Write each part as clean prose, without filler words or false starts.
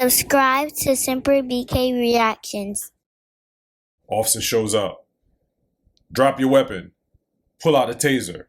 Subscribe to Semper BK Reactions. Officer shows up. Drop your weapon. Pull out the taser.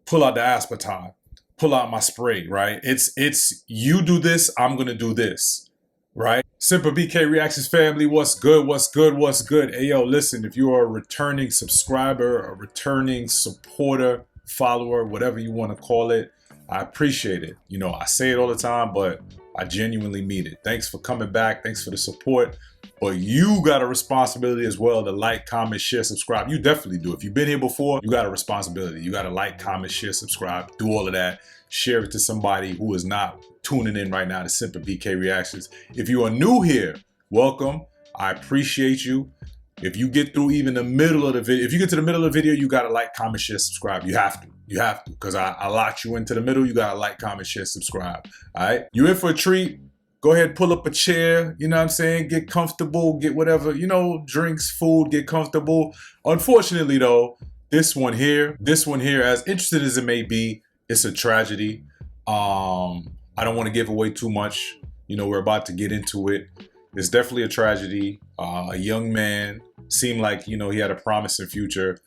Pull out the aspartame. Pull out my spray, right? It's you do this, I'm gonna do this, right? Semper BK Reactions family, what's good, what's good, what's good? Hey, yo, listen, if you are a returning subscriber, a returning supporter, follower, whatever you want to call it, I appreciate it. You know, I say it all the time, but I genuinely mean it. Thanks for coming back. Thanks for the support. But you got a responsibility as well to like, comment, share, subscribe. You definitely do. If you've been here before, you got a responsibility. You got to like, comment, share, subscribe, do all of that. Share it to somebody who is not tuning in right now to Semper BK Reactions. If you are new here, welcome. I appreciate you. If you get through even the middle of the video, if you get to the middle of the video, you got to like, comment, share, subscribe. You have to. You have to, because I locked you into the middle. You got to like, comment, share, subscribe. All right? You in for a treat. Go ahead, pull up a chair, you know what I'm saying? Get comfortable, get whatever, you know, drinks, food, get comfortable. Unfortunately, though, this one here, as interesting as it may be, it's a tragedy. I don't want to give away too much. You know, we're about to get into it. It's definitely a tragedy. A young man, seemed like, you know, he had a promising future,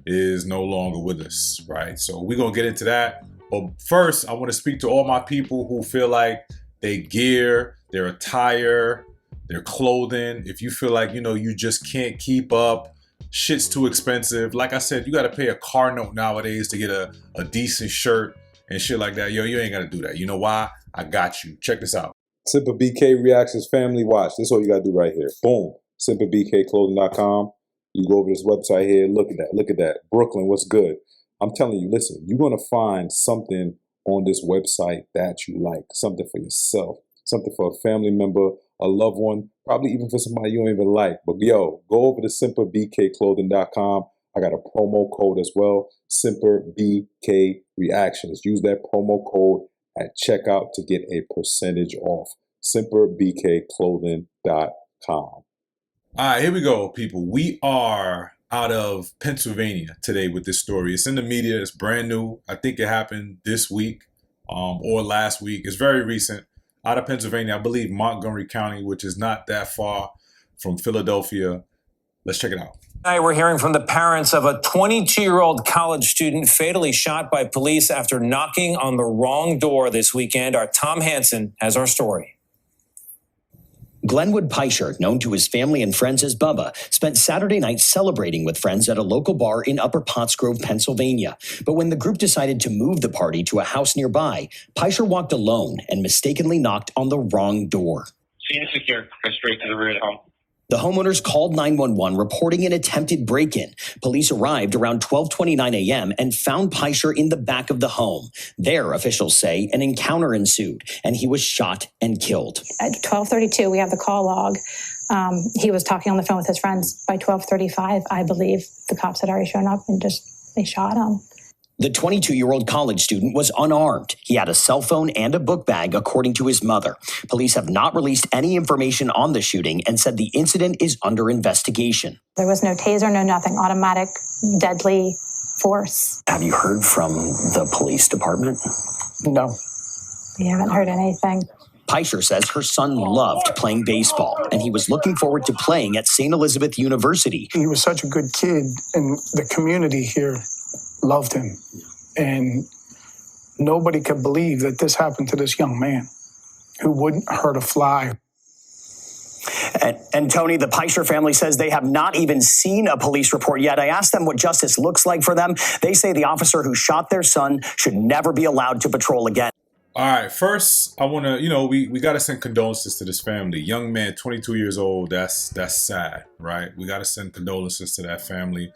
is no longer with us, right? So we're going to get into that. But first, I want to speak to all my people who feel like their gear, their attire, their clothing, if you feel like, you know, you just can't keep up, shit's too expensive. Like I said, you got to pay a car note nowadays to get a decent shirt and shit like that. Yo, you ain't got to do that. You know why? I got you. Check this out. Semper BK Reactions Family Watch. This is all you got to do right here. Boom. SemperBKClothing.com. You go over this website here. Look at that. Look at that. Brooklyn, what's good? I'm telling you, listen, you're going to find something on this website that you like, something for yourself, something for a family member, a loved one, probably even for somebody you don't even like. But yo, go over to SemperBKClothing.com. I got a promo code as well, Semper BK Reactions. Use that promo code at checkout to get a percentage off. SemperBKClothing.com. All right, here we go, people. We are out of Pennsylvania today with this story. It's in the media. It's brand new. I think it happened this week or last week. It's very recent. Out of Pennsylvania, I believe Montgomery County, which is not that far from Philadelphia. Let's check it out. Tonight, we're hearing from the parents of a 22-year-old college student fatally shot by police after knocking on the wrong door this weekend. Our Tom Hansen has our story. Glenwood Pysher, known to his family and friends as Bubba, spent Saturday night celebrating with friends at a local bar in Upper Pottsgrove, Pennsylvania. But when the group decided to move the party to a house nearby, Pysher walked alone and mistakenly knocked on the wrong door. Scene secure. Go straight to the rear of the home. The homeowners called 911 reporting an attempted break-in. Police arrived around 12:29 a.m. and found Pysher in the back of the home. There, officials say, an encounter ensued and he was shot and killed. At 12:32, we have the call log. He was talking on the phone with his friends. By 12:35, I believe the cops had already shown up and they shot him. The 22-year-old college student was unarmed. He had a cell phone and a book bag, according to his mother. Police have not released any information on the shooting and said the incident is under investigation. There was no taser, no nothing, automatic, deadly force. Have you heard from the police department? No. We haven't heard anything. Pysher says her son loved playing baseball, and he was looking forward to playing at St. Elizabeth University. He was such a good kid, and the community here loved him. And nobody could believe that this happened to this young man who wouldn't hurt a fly. And Tony, the Pysher family says they have not even seen a police report yet. I asked them what justice looks like for them. They say the officer who shot their son should never be allowed to patrol again. All right, first, I want to, you know, we got to send condolences to this family. Young man, 22 years old, that's sad, right? We got to send condolences to that family.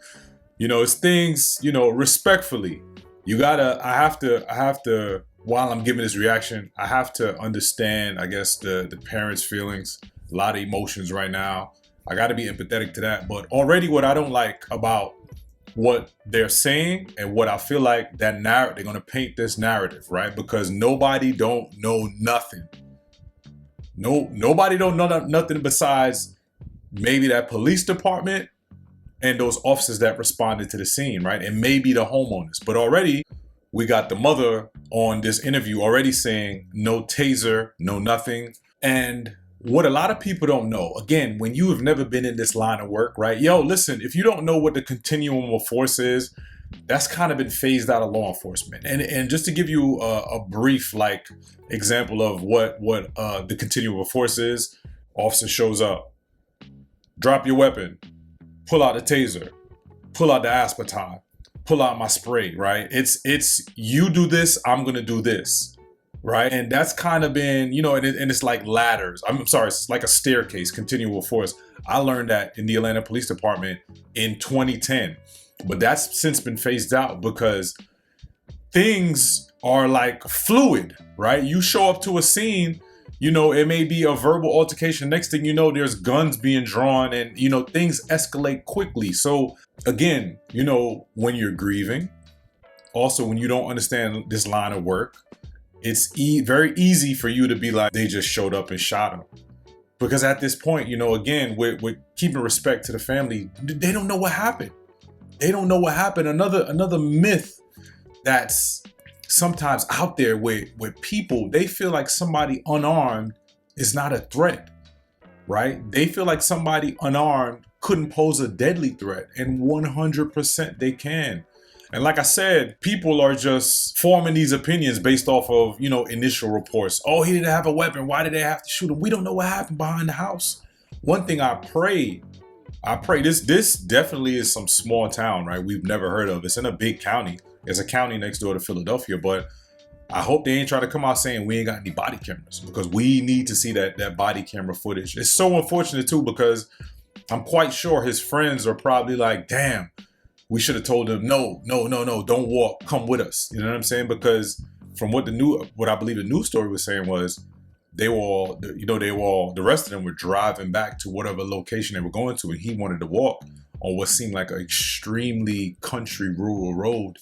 You know, it's things, you know, respectfully, you gotta, I have to, while I'm giving this reaction, I have to understand, I guess, the parents' feelings, a lot of emotions right now. I got to be empathetic to that. But already what I don't like about what they're saying and what I feel like that narrative, they're going to paint this narrative, right? Because nobody don't know nothing. Nobody don't know nothing besides maybe that police department and those officers that responded to the scene, right? And maybe the homeowners. But already we got the mother on this interview already saying no taser, no nothing. And what a lot of people don't know, again, when you have never been in this line of work, right? Yo, listen, if you don't know what the continuum of force is, that's kind of been phased out of law enforcement. And just to give you a brief example of what the continuum of force is, officer shows up, drop your weapon, pull out the taser, pull out the aspartame, pull out my spray, right? It's you do this, I'm gonna do this, right? And that's kind of been, and it's like ladders. I'm sorry, it's like a staircase, continual force. I learned that in the Atlanta Police Department in 2010. But that's since been phased out because things are like fluid, right? You show up to a scene, it may be a verbal altercation. Next thing you know, there's guns being drawn and, things escalate quickly. So again, when you're grieving, also when you don't understand this line of work, it's very easy for you to be like, they just showed up and shot him. Because at this point, again, with keeping respect to the family, they don't know what happened. They don't know what happened. Another myth that's sometimes out there with people, they feel like somebody unarmed is not a threat, right? They feel like somebody unarmed couldn't pose a deadly threat, and 100% they can. And like I said, people are just forming these opinions based off of, initial reports. Oh, he didn't have a weapon. Why did they have to shoot him? We don't know what happened behind the house. One thing I pray this definitely is some small town, right? We've never heard of. It's in a big county. It's a county next door to Philadelphia, but I hope they ain't try to come out saying we ain't got any body cameras, because we need to see that body camera footage. It's so unfortunate too, because I'm quite sure his friends are probably like, damn, we should have told him, no, don't walk, come with us. You know what I'm saying? Because from what I believe the news story was saying was, the rest of them were driving back to whatever location they were going to, and he wanted to walk on what seemed like an extremely country rural road.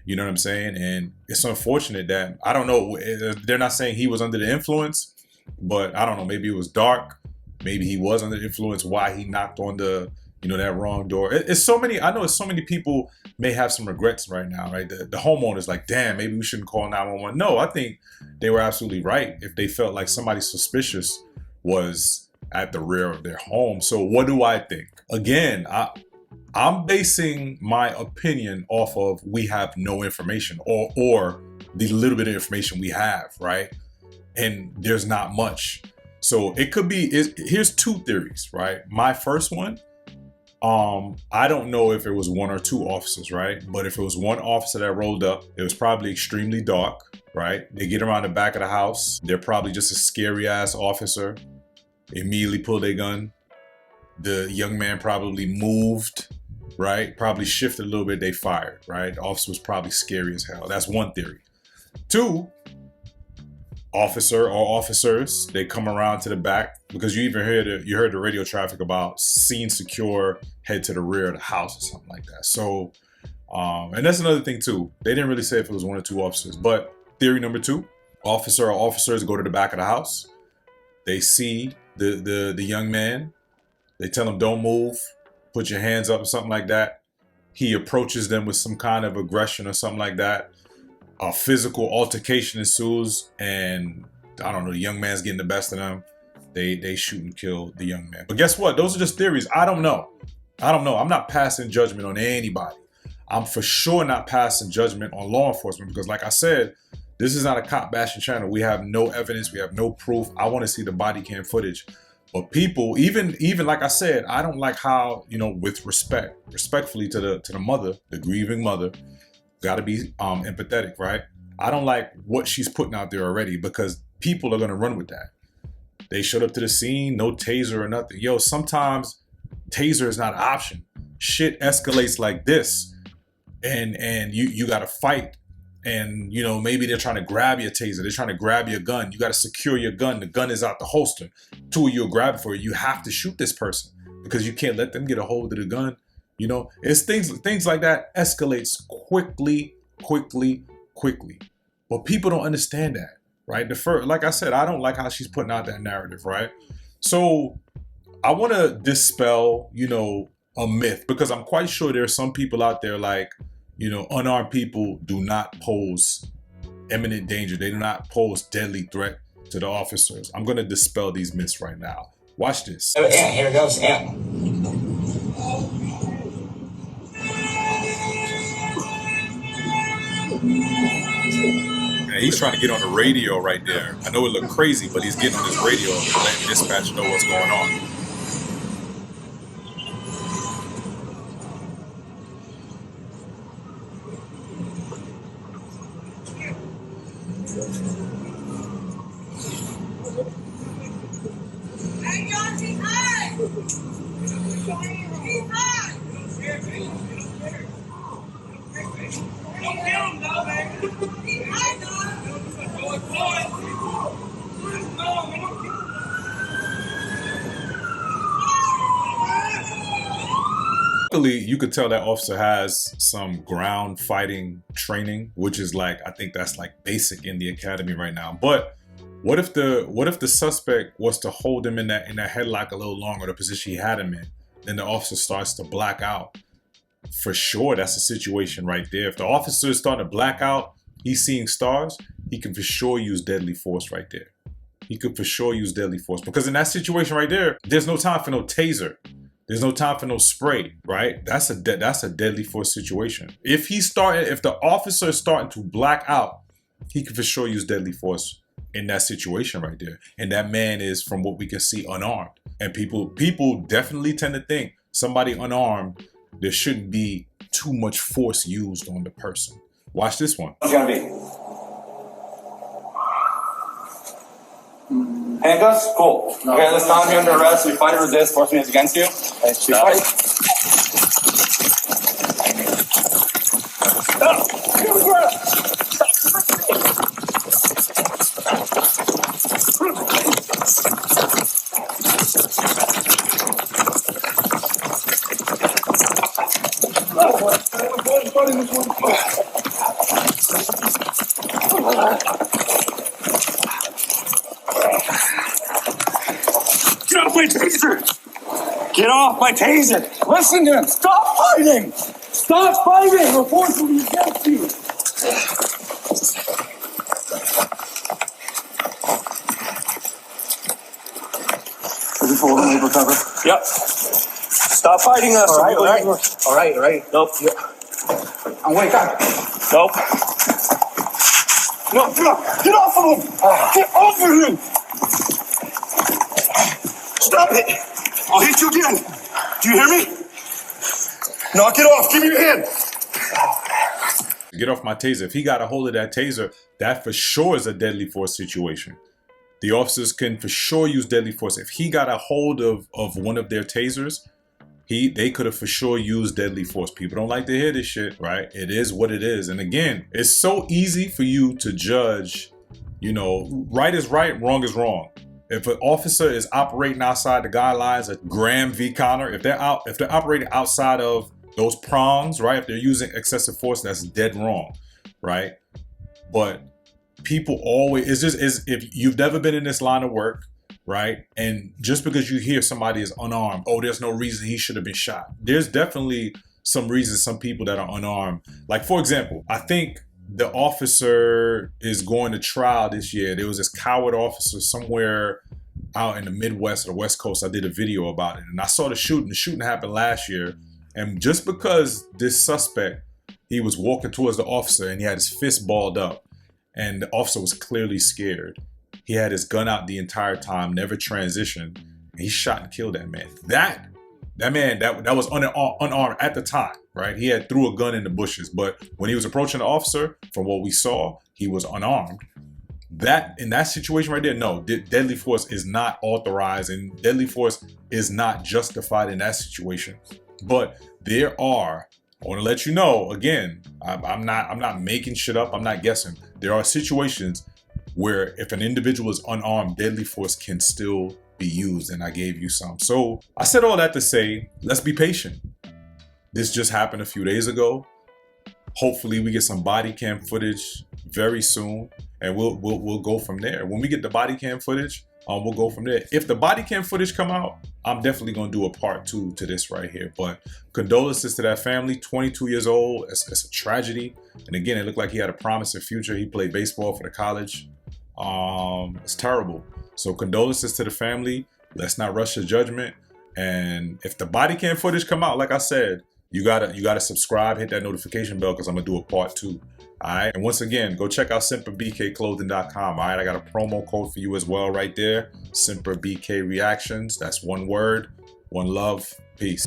You know what I'm saying? And it's unfortunate that, I don't know, they're not saying he was under the influence, but I don't know, maybe it was dark. Maybe he was under the influence, why he knocked on that wrong door. It's so many, I know it's so many people may have some regrets right now, right? The homeowners like, damn, maybe we shouldn't call 911. No, I think they were absolutely right if they felt like somebody suspicious was at the rear of their home. So what do I think? Again, I'm basing my opinion off of we have no information or the little bit of information we have, right? And there's not much. So it could be, here's two theories, right? My first one, I don't know if it was one or two officers, right? But if it was one officer that rolled up, it was probably extremely dark, right? They get around the back of the house. They're probably just a scary ass officer. Immediately pull their gun. The young man probably moved, right? Probably shifted a little bit. They fired, right? The officer was probably scary as hell. That's one theory. Two, officer or officers, they come around to the back, because you heard the radio traffic about scene secure, head to the rear of the house or something like that. So, and that's another thing too. They didn't really say if it was one or two officers, but theory number two, officer or officers go to the back of the house. They see the young man. They tell him, don't move, put your hands up or something like that. He approaches them with some kind of aggression or something like that. A physical altercation ensues, and I don't know, the young man's getting the best of them. They shoot and kill the young man. But guess what? Those are just theories. I don't know. I'm not passing judgment on anybody. I'm for sure not passing judgment on law enforcement, because like I said, this is not a cop bashing channel. We have no evidence. We have no proof. I want to see the body cam footage. But people, even like I said, I don't like how, with respectfully to the mother, the grieving mother, got to be empathetic, right? I don't like what she's putting out there already, because people are going to run with that. They showed up to the scene, no taser or nothing. Yo, sometimes taser is not an option. Shit escalates like this, and you got to fight. And, maybe they're trying to grab your taser. They're trying to grab your gun. You got to secure your gun. The gun is out the holster. Two of you are grabbing for it. You have to shoot this person, because you can't let them get a hold of the gun. It's things like that escalates quickly. But people don't understand that, right? Like I said, I don't like how she's putting out that narrative, right? So I want to dispel, a myth, because I'm quite sure there are some people out there like, unarmed people do not pose imminent danger. They do not pose deadly threat. to the officers. I'm gonna dispel these myths right now. Watch this. Oh, yeah, here it goes. Yeah. And he's trying to get on the radio right there. I know it looked crazy, but he's getting on his radio and letting dispatch know what's going on. Luckily, you could tell that officer has some ground fighting training, which is like, I think that's like basic in the academy right now. But what if the suspect was to hold him in that headlock a little longer, the position he had him in, then the officer starts to black out? For sure, that's a situation right there. If the officer is starting to black out, he's seeing stars, he can for sure use deadly force right there. He could for sure use deadly force, because in that situation right there, there's no time for no taser. There's no time for no spray, right? That's a deadly force situation. If the officer is starting to black out, he can for sure use deadly force in that situation right there. And that man is, from what we can see, unarmed. And people definitely tend to think somebody unarmed, there shouldn't be too much force used on the person. Watch this one. What's it gonna be? Handcuffs? Cool. Okay, this time you're under arrest. You fight or resist. Force means against you. Okay, you fight. Get off my taser! Get off my taser! Listen to him! Stop fighting! Stop fighting! We're forcing against you! Is this holding labor cover? Yep. Stop fighting us. All right. Nope. Yeah. I'm wake up. Nope. No, get off of him! Get off of him! Stop it! I'll hit you again. Do you hear me? Knock it off. Give me your hand. Get off my taser. If he got a hold of that taser, that for sure is a deadly force situation. The officers can for sure use deadly force. If he got a hold of one of their tasers, they could have for sure used deadly force. People don't like to hear this shit, right? It is what it is. And again, it's so easy for you to judge, right is right, wrong is wrong. If an officer is operating outside the guidelines of Graham v. Connor, if they're operating outside of those prongs, right? If they're using excessive force, that's dead wrong, right? But people always, if you've never been in this line of work, right? And just because you hear somebody is unarmed, oh, there's no reason he should have been shot. There's definitely some reasons, some people that are unarmed. Like, for example, I think the officer is going to trial this year. There was this coward officer somewhere out in the Midwest or the West Coast. I did a video about it, and I saw the shooting. The shooting happened last year. And just because this suspect, he was walking towards the officer and he had his fist balled up, and the officer was clearly scared. He had his gun out the entire time, never transitioned, and he shot and killed that man. That man that was unarmed at the time, right? He had threw a gun in the bushes, but when he was approaching the officer, from what we saw, he was unarmed. In that situation right there, no, deadly force is not authorized, and deadly force is not justified in that situation. But I want to let you know, again, I'm not making shit up. I'm not guessing. There are situations where if an individual is unarmed, deadly force can still be used, and I gave you some. So I said all that to say, let's be patient. This just happened a few days ago. Hopefully we get some body cam footage very soon, and we'll go from there. When we get the body cam footage, we'll go from there. If the body cam footage come out, I'm definitely gonna do a part 2 to this right here. But condolences to that family. 22 years old. It's a tragedy. And again, it looked like he had a promising future. He played baseball for the college. It's terrible. So condolences to the family. Let's not rush to judgment. And if the body cam footage come out, like I said, you gotta subscribe, hit that notification bell, because I'm gonna do a part 2. All right. And once again, go check out SemperBKClothing.com. All right. I got a promo code for you as well right there. SemperBK Reactions. That's one word, one love. Peace.